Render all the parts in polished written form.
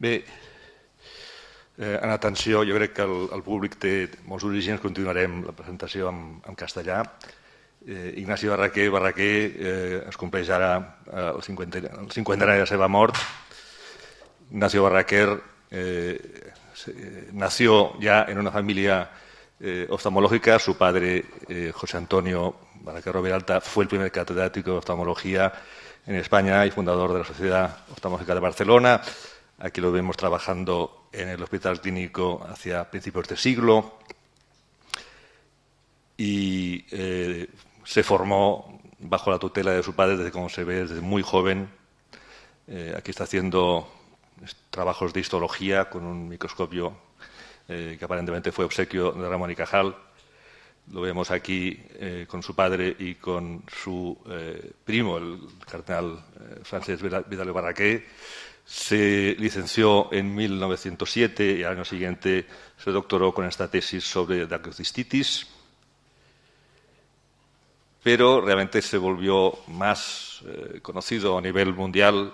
Bé, en atenció, jo crec que el públic té molts orígens, continuarem la presentació en castellà. Ignacio Barraquer es compleix ara el 50 de la seva mort. Ignacio Barraquer nació ya en una familia oftalmológica. Su padre, José Antonio Barraquer Roviralta, fue el primer catedrático de oftalmología en España y fundador de la Sociedad Oftalmológica de Barcelona. Aquí lo vemos trabajando en el Hospital Clínico hacia principios de siglo. Y se formó bajo la tutela de su padre desde, como se ve, desde muy joven. Aquí está haciendo trabajos de histología con un microscopio que aparentemente fue obsequio de Ramón y Cajal. Lo vemos aquí con su padre y con su primo, el cardenal Francesc Vidal Barraquer. Se licenció en 1907 y al año siguiente se doctoró con esta tesis sobre dacrocistitis. Pero realmente se volvió más conocido a nivel mundial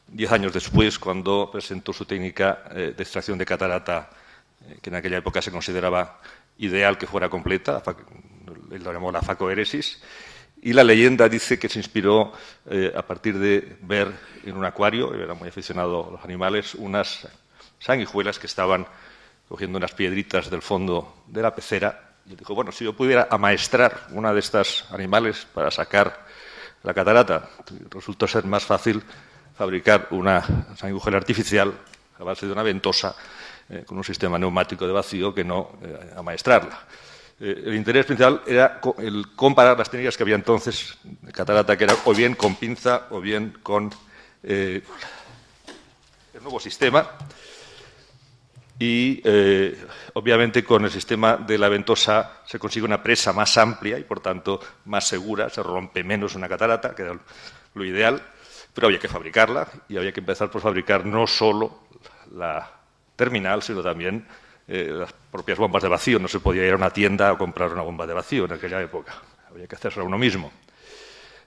10 años después, cuando presentó su técnica de extracción de catarata, que en aquella época se consideraba ideal que fuera completa. Él lo llamó la facoéresis. Y la leyenda dice que se inspiró a partir de ver en un acuario, era muy aficionado a los animales, unas sanguijuelas que estaban cogiendo unas piedritas del fondo de la pecera. Y dijo, bueno, si yo pudiera amaestrar una de estas animales para sacar la catarata, resultó ser más fácil fabricar una sanguijuela artificial a base de una ventosa con un sistema neumático de vacío que no amaestrarla. El interés principal era el comparar las técnicas que había entonces de catarata, que era o bien con pinza o bien con el nuevo sistema. Y obviamente con el sistema de la ventosa se consigue una presa más amplia y por tanto más segura, se rompe menos una catarata, que era lo ideal, pero había que fabricarla y había que empezar por fabricar no solo la terminal, sino también las propias bombas de vacío. No se podía ir a una tienda a comprar una bomba de vacío en aquella época, había que hacerlo uno mismo.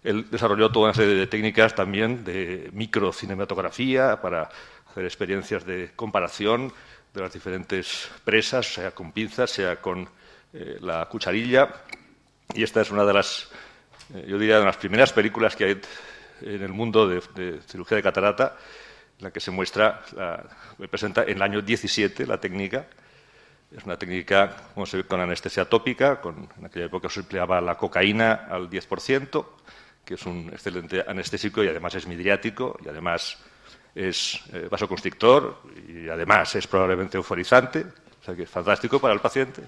Él desarrolló toda una serie de técnicas también de microcinematografía para hacer experiencias de comparación de las diferentes presas, sea con pinzas, sea con la cucharilla. Y esta es una de las, yo diría, de las primeras películas que hay en el mundo de cirugía de catarata, en la que se muestra, me presenta en el año 17 la técnica. Es una técnica, como se ve, con anestesia tópica. En aquella época se empleaba la cocaína al 10%, que es un excelente anestésico y además es midriático y además es vasoconstrictor y además es probablemente euforizante, o sea que es fantástico para el paciente.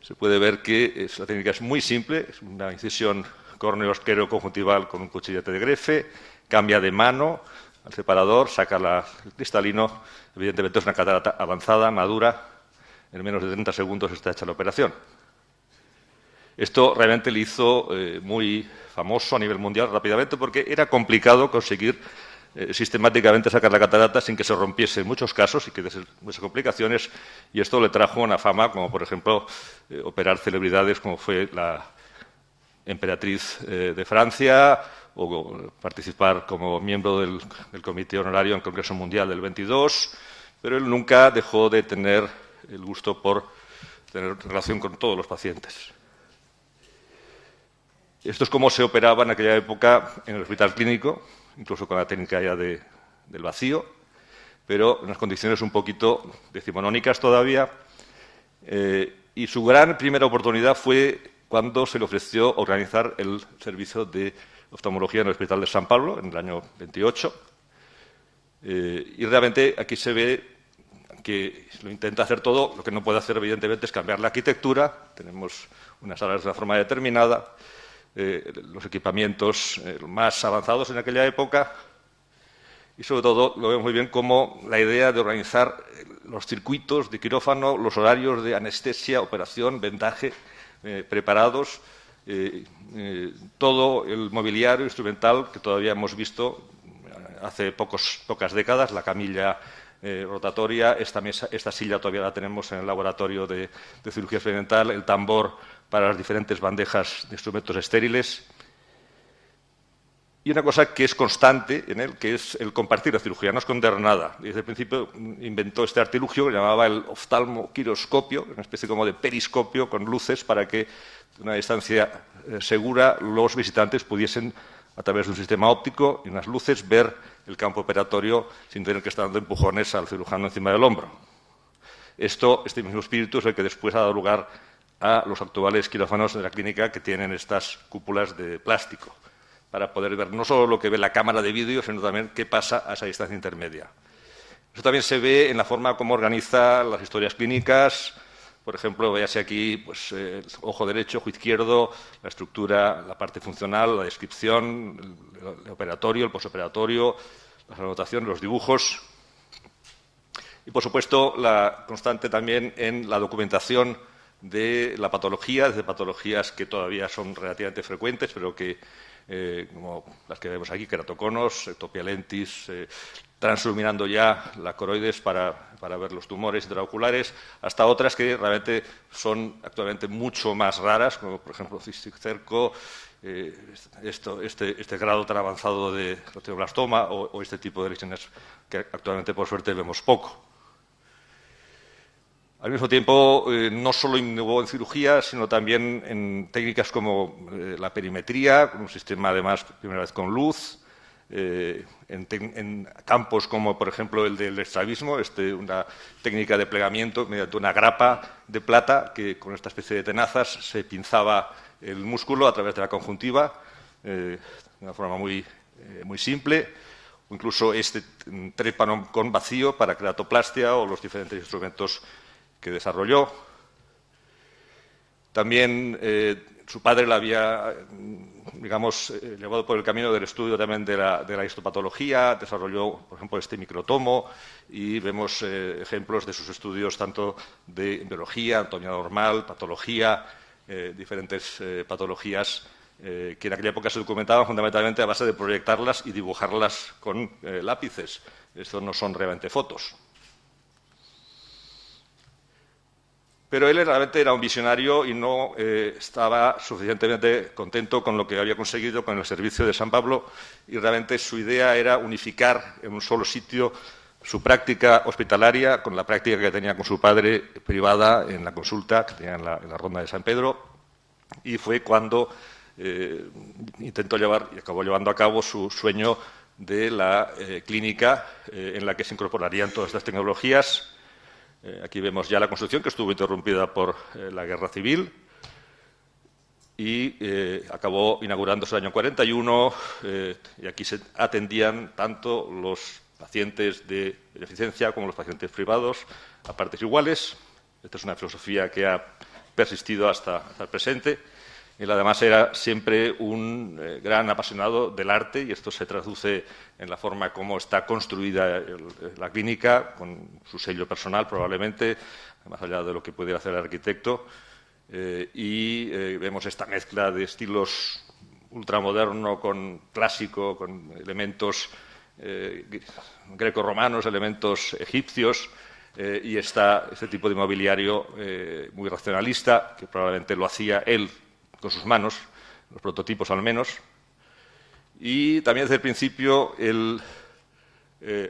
Se puede ver que la técnica es muy simple, es una incisión córneo-escleroconjuntival con un cuchillete de grefe, cambia de mano al separador, saca el cristalino. Evidentemente es una catarata avanzada, madura. En menos de 30 segundos está hecha la operación. Esto realmente le hizo muy famoso a nivel mundial rápidamente, porque era complicado conseguir sistemáticamente sacar la catarata sin que se rompiese en muchos casos y que diese muchas complicaciones, y esto le trajo una fama, como por ejemplo operar celebridades como fue la emperatriz de Francia, o participar como miembro del Comité Honorario en el Congreso Mundial del 22, pero él nunca dejó de tener el gusto por tener relación con todos los pacientes. Esto es cómo se operaba en aquella época en el Hospital Clínico, incluso con la técnica ya del vacío, pero en unas condiciones un poquito decimonónicas todavía. Y su gran primera oportunidad fue cuando se le ofreció organizar el servicio de oftalmología en el Hospital de San Pablo, en el año 28. Y realmente aquí se ve que lo intenta hacer todo. Lo que no puede hacer, evidentemente, es cambiar la arquitectura. Tenemos unas salas de una forma determinada, los equipamientos más avanzados en aquella época, y sobre todo lo vemos muy bien como la idea de organizar los circuitos de quirófano, los horarios de anestesia, operación, vendaje preparados, todo el mobiliario instrumental que todavía hemos visto hace pocas décadas, la camilla rotatoria, esta silla todavía la tenemos en el laboratorio de cirugía experimental, el tambor para las diferentes bandejas de instrumentos estériles. Y una cosa que es constante en él, que es el compartir la cirugía, no esconder nada. Desde el principio inventó este artilugio que llamaba el oftalmoquiroscopio, una especie como de periscopio con luces para que, de una distancia segura, los visitantes pudiesen, a través de un sistema óptico y unas luces, ver el campo operatorio sin tener que estar dando empujones al cirujano encima del hombro. Este mismo espíritu es el que después ha dado lugar a los actuales quirófanos de la clínica, que tienen estas cúpulas de plástico, para poder ver no solo lo que ve la cámara de vídeo, sino también qué pasa a esa distancia intermedia. Eso también se ve en la forma como organiza las historias clínicas. Por ejemplo, véase aquí pues, el ojo derecho, ojo izquierdo, la estructura, la parte funcional, la descripción, el operatorio, el posoperatorio, las anotaciones, los dibujos. Y, por supuesto, la constante también en la documentación de la patología, desde patologías que todavía son relativamente frecuentes, pero que, como las que vemos aquí, queratoconos, ectopia lentis, transiluminando ya la coroides para ver los tumores intraoculares, hasta otras que realmente son actualmente mucho más raras, como por ejemplo cystic cerco, este grado tan avanzado de osteoblastoma o este tipo de lesiones que actualmente, por suerte, vemos poco. Al mismo tiempo, no solo innovó en cirugía, sino también en técnicas como la perimetría, con un sistema, además, primera vez con luz, en campos como, por ejemplo, el del estrabismo, una técnica de plegamiento mediante una grapa de plata que, con esta especie de tenazas, se pinzaba el músculo a través de la conjuntiva, de una forma muy simple, o incluso este trépano con vacío para queratoplastia o los diferentes instrumentos que desarrolló. También su padre la había, digamos, llevado por el camino del estudio también de la histopatología, desarrolló, por ejemplo, este microtomo, y vemos ejemplos de sus estudios tanto de biología, anatomía normal, patología, diferentes patologías que en aquella época se documentaban fundamentalmente a base de proyectarlas y dibujarlas con lápices. Esto no son realmente fotos. Pero él realmente era un visionario y no estaba suficientemente contento con lo que había conseguido con el servicio de San Pablo, y realmente su idea era unificar en un solo sitio su práctica hospitalaria con la práctica que tenía con su padre privada en la consulta que tenía en la Ronda de San Pedro, y fue cuando intentó llevar y acabó llevando a cabo su sueño de la clínica en la que se incorporarían todas estas tecnologías. Aquí vemos ya la construcción, que estuvo interrumpida por la Guerra Civil y acabó inaugurándose en el año 41, y aquí se atendían tanto los pacientes de beneficencia como los pacientes privados a partes iguales. Esta es una filosofía que ha persistido hasta el presente. Él, además, era siempre un gran apasionado del arte, y esto se traduce en la forma como está construida la clínica, con su sello personal, probablemente, más allá de lo que pudiera hacer el arquitecto. Vemos esta mezcla de estilos ultramoderno con clásico, con elementos grecorromanos, elementos egipcios, y este tipo de mobiliario muy racionalista, que probablemente lo hacía él con sus manos, los prototipos al menos. Y también desde el principio el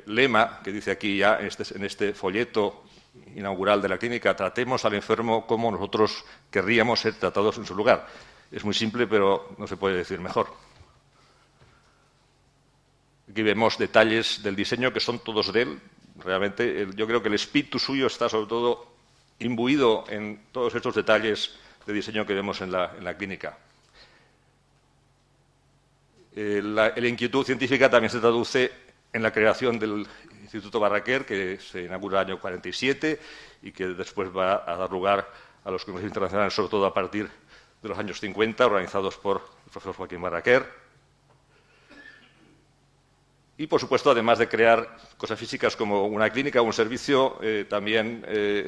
lema que dice aquí ya en este folleto inaugural de la clínica: tratemos al enfermo como nosotros querríamos ser tratados en su lugar. Es muy simple, pero no se puede decir mejor. Aquí vemos detalles del diseño que son todos de él. Realmente yo creo que el espíritu suyo está sobre todo imbuido en todos estos detalles de diseño que vemos en la clínica. La inquietud científica también se traduce en la creación del Instituto Barraquer, que se inaugura en el año 47 y que después va a dar lugar a los congresos internacionales, sobre todo a partir de los años 50, organizados por el profesor Joaquín Barraquer. Y, por supuesto, además de crear cosas físicas como una clínica o un servicio, también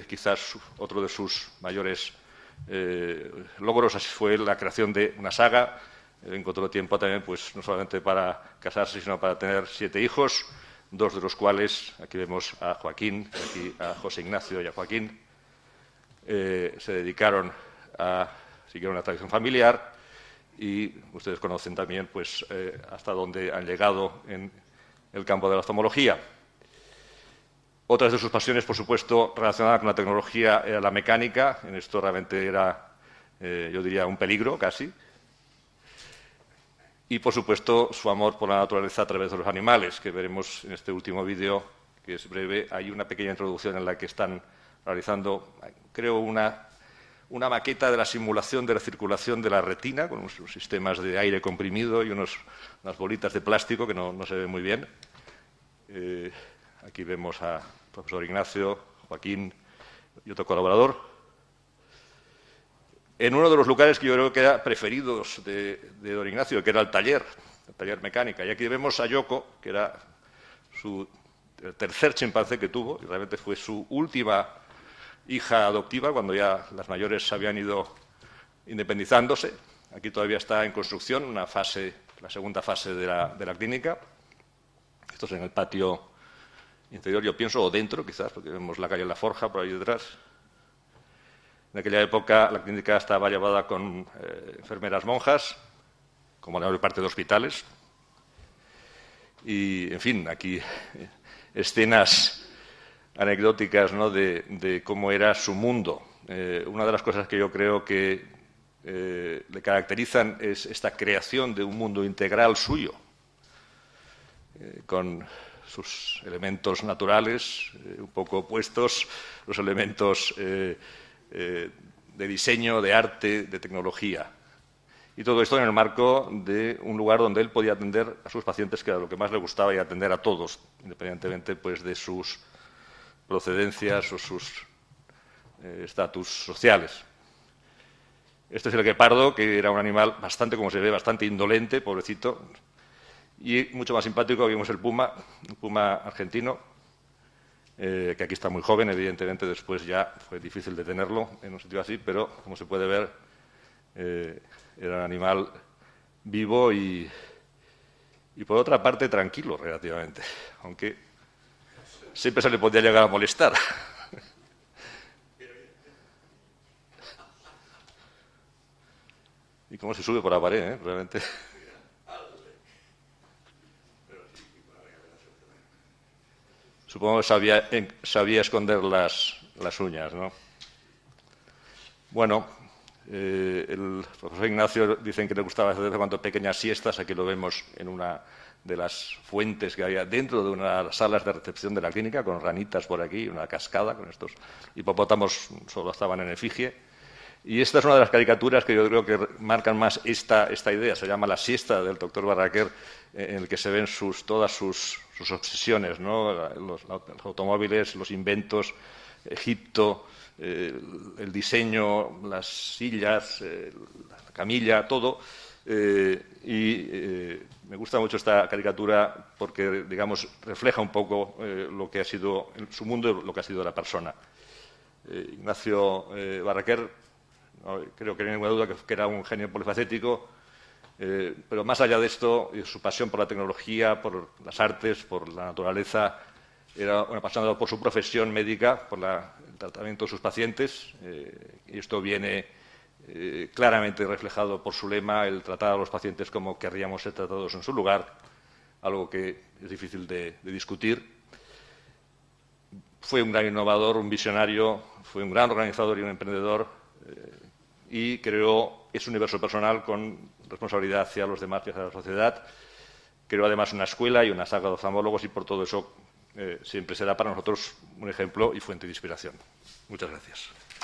quizás otro de sus mayores logros fue la creación de una saga. Encontró tiempo también, pues, no solamente para casarse, sino para tener 7 hijos, 2 de los cuales, aquí vemos a Joaquín, aquí a José Ignacio y a Joaquín, se dedicaron a seguir una tradición familiar, y ustedes conocen también pues, hasta dónde han llegado en el campo de la oftalmología. Otras de sus pasiones, por supuesto, relacionadas con la tecnología, era la mecánica. En esto realmente era, yo diría, un peligro casi. Y, por supuesto, su amor por la naturaleza a través de los animales, que veremos en este último vídeo, que es breve. Hay una pequeña introducción en la que están realizando, creo, una maqueta de la simulación de la circulación de la retina, con unos sistemas de aire comprimido y unas bolitas de plástico que no se ve muy bien. Aquí vemos al profesor Ignacio, Joaquín y otro colaborador. En uno de los lugares que yo creo que eran preferidos de don Ignacio, que era el taller mecánica. Y aquí vemos a Yoko, que era el tercer chimpancé que tuvo, y realmente fue su última hija adoptiva, cuando ya las mayores se habían ido independizándose. Aquí todavía está en construcción la segunda fase de la clínica. Esto es en el patio interior, yo pienso, o dentro, quizás, porque vemos la calle La Forja por ahí detrás. En aquella época la clínica estaba llevada con enfermeras monjas, como la mayor parte de hospitales. Y, en fin, aquí escenas anecdóticas, ¿no?, de cómo era su mundo. Una de las cosas que yo creo que le caracterizan es esta creación de un mundo integral suyo, con sus elementos naturales un poco opuestos, los elementos de diseño, de arte, de tecnología. Y todo esto en el marco de un lugar donde él podía atender a sus pacientes, que era lo que más le gustaba, y atender a todos, independientemente pues, de sus procedencias o sus estatus sociales. Este es el guepardo, que era un animal bastante, como se ve, bastante indolente, pobrecito, y mucho más simpático. Vimos el puma, un puma argentino, que aquí está muy joven, evidentemente después ya fue difícil detenerlo en un sitio así, pero como se puede ver, era un animal vivo y por otra parte tranquilo relativamente, aunque siempre se le podía llegar a molestar. Y cómo se sube por la pared, realmente. Supongo que sabía esconder las uñas, ¿no? Bueno, el profesor Ignacio dicen que le gustaba hacer de vez en cuando pequeñas siestas. Aquí lo vemos en una de las fuentes que había dentro de una de las salas de recepción de la clínica, con ranitas por aquí, una cascada con estos hipopótamos, solo estaban en efigie. Y esta es una de las caricaturas que yo creo que marcan más esta idea. Se llama La siesta del doctor Barraquer, en el que se ven todas sus obsesiones, ¿no? Los automóviles, los inventos, Egipto, el diseño, las sillas, la camilla, todo. Me gusta mucho esta caricatura porque, digamos, refleja un poco lo que ha sido su mundo y lo que ha sido la persona. Ignacio Barraquer, creo que no hay ninguna duda que era un genio polifacético, pero más allá de esto, su pasión por la tecnología, por las artes, por la naturaleza, era un apasionado por su profesión médica, por el tratamiento de sus pacientes, y esto viene claramente reflejado por su lema, el tratar a los pacientes como querríamos ser tratados en su lugar, algo que es difícil de discutir. Fue un gran innovador, un visionario, fue un gran organizador y un emprendedor, y creó ese universo personal con responsabilidad hacia los demás y hacia la sociedad. Creó además una escuela y una saga de oftalmólogos, y por todo eso siempre será para nosotros un ejemplo y fuente de inspiración. Muchas gracias.